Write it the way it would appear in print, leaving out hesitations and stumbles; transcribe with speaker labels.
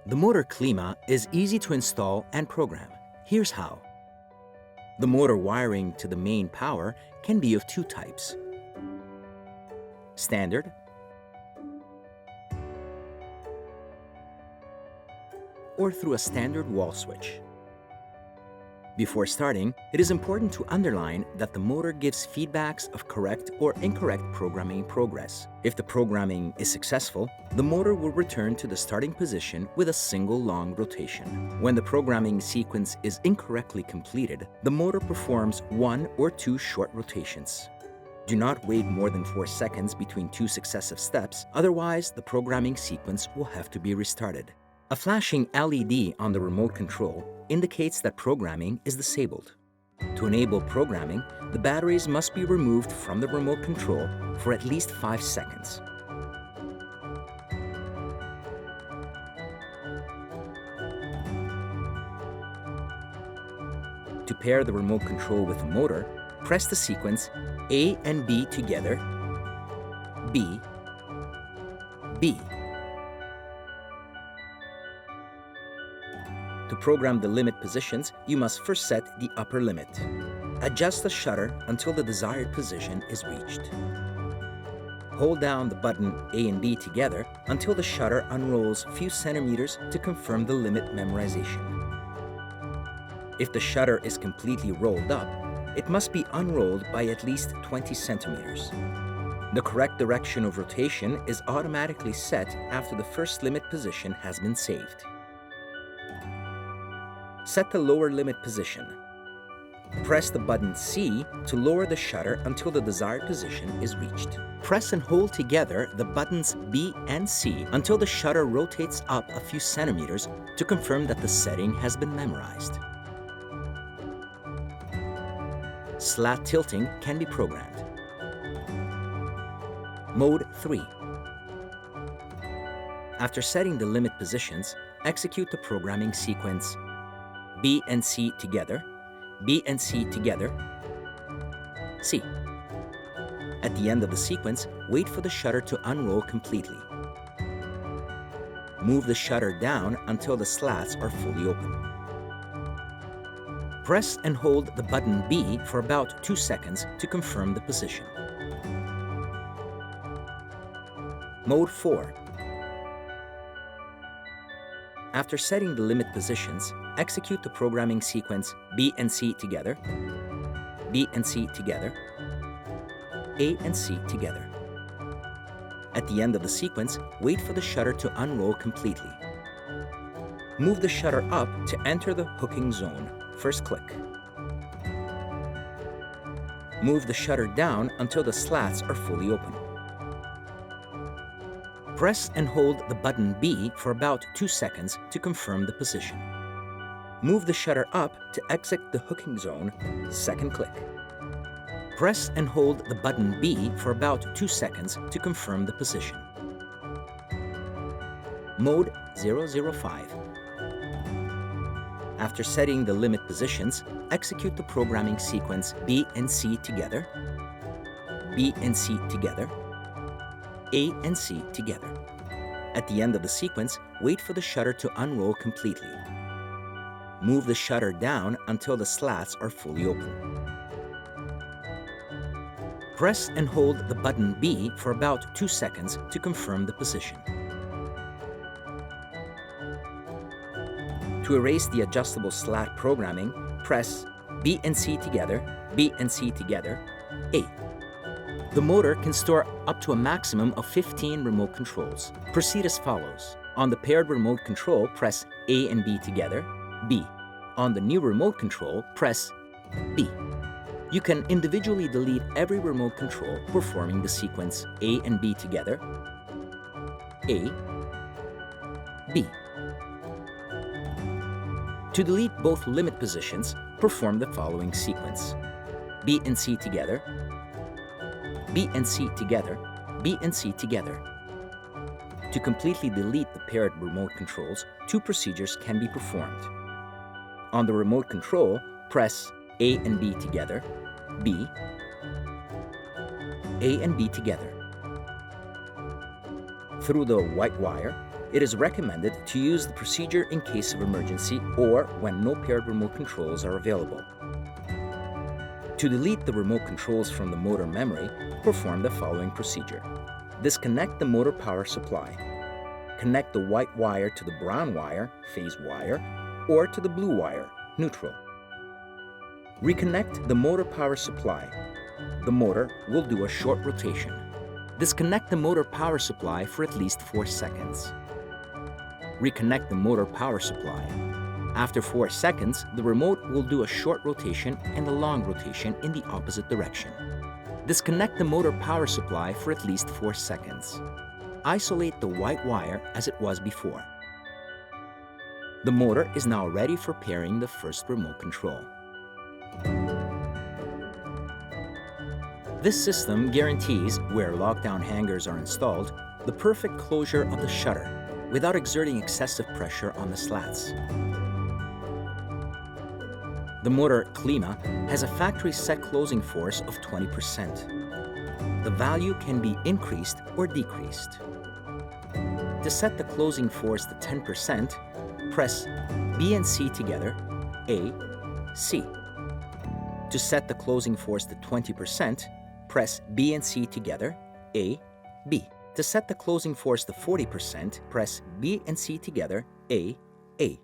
Speaker 1: The motor Clima is easy to install and program. Here's how. The motor wiring to the main power can be of two types: standard or through a standard wall switch. Before starting, it is important to underline that the motor gives feedbacks of correct or incorrect programming progress. If the programming is successful, the motor will return to the starting position with a single long rotation. When the programming sequence is incorrectly completed, the motor performs one or two short rotations. Do not wait more than 4 seconds between two successive steps, otherwise the programming sequence will have to be restarted. A flashing LED on the remote control indicates that programming is disabled. To enable programming, the batteries must be removed from the remote control for at least 5 seconds. To pair the remote control with the motor, press the sequence A and B together, B, B. To program the limit positions, you must first set the upper limit. Adjust the shutter until the desired position is reached. Hold down the button A and B together until the shutter unrolls a few centimeters to confirm the limit memorization. If the shutter is completely rolled up, it must be unrolled by at least 20 centimeters. The correct direction of rotation is automatically set after the first limit position has been saved. Set the lower limit position. Press the button C to lower the shutter until the desired position is reached. Press and hold together the buttons B and C until the shutter rotates up a few centimeters to confirm that the setting has been memorized. Slat tilting can be programmed. Mode 3. After setting the limit positions, execute the programming sequence B and C together, B and C together, C. At the end of the sequence, wait for the shutter to unroll completely. Move the shutter down until the slats are fully open. Press and hold the button B for about 2 seconds to confirm the position. Mode 4. After setting the limit positions, execute the programming sequence B and C together, B and C together, A and C together. At the end of the sequence, wait for the shutter to unroll completely. Move the shutter up to enter the hooking zone. First click. Move the shutter down until the slats are fully open. Press and hold the button B for about 2 seconds to confirm the position. Move the shutter up to exit the hooking zone. Second click. Press and hold the button B for about 2 seconds to confirm the position. Mode 005. After setting the limit positions, execute the programming sequence B and C together, B and C together, A and C together. At the end of the sequence, wait for the shutter to unroll completely. Move the shutter down until the slats are fully open. Press and hold the button B for about 2 seconds to confirm the position. To erase the adjustable slat programming, press B and C together, B and C together, A. The motor can store up to a maximum of 15 remote controls. Proceed as follows. On the paired remote control, press A and B together, B. On the new remote control, press B. You can individually delete every remote control performing the sequence A and B together, A, B. To delete both limit positions, perform the following sequence: B and C together, B and C together, B and C together. To completely delete the paired remote controls, 2 procedures can be performed. On the remote control, press A and B together, B, A and B together. Through the white wire, It is recommended to use the procedure in case of emergency or when no paired remote controls are available. To delete the remote controls from the motor memory, perform the following procedure. Disconnect the motor power supply. Connect the white wire to the brown wire, phase wire, or to the blue wire, neutral. Reconnect the motor power supply. The motor will do a short rotation. Disconnect the motor power supply for at least 4 seconds. Reconnect the motor power supply. After 4 seconds, the remote will do a short rotation and a long rotation in the opposite direction. Disconnect the motor power supply for at least 4 seconds. Isolate the white wire as it was before. The motor is now ready for pairing the first remote control. This system guarantees, where lockdown hangers are installed, the perfect closure of the shutter without exerting excessive pressure on the slats. The motor Clima has a factory set closing force of 20%. The value can be increased or decreased. To set the closing force to 10%, press B and C together, A, C. To set the closing force to 20%, press B and C together, A, B. To set the closing force to 40%, press B and C together, A, A.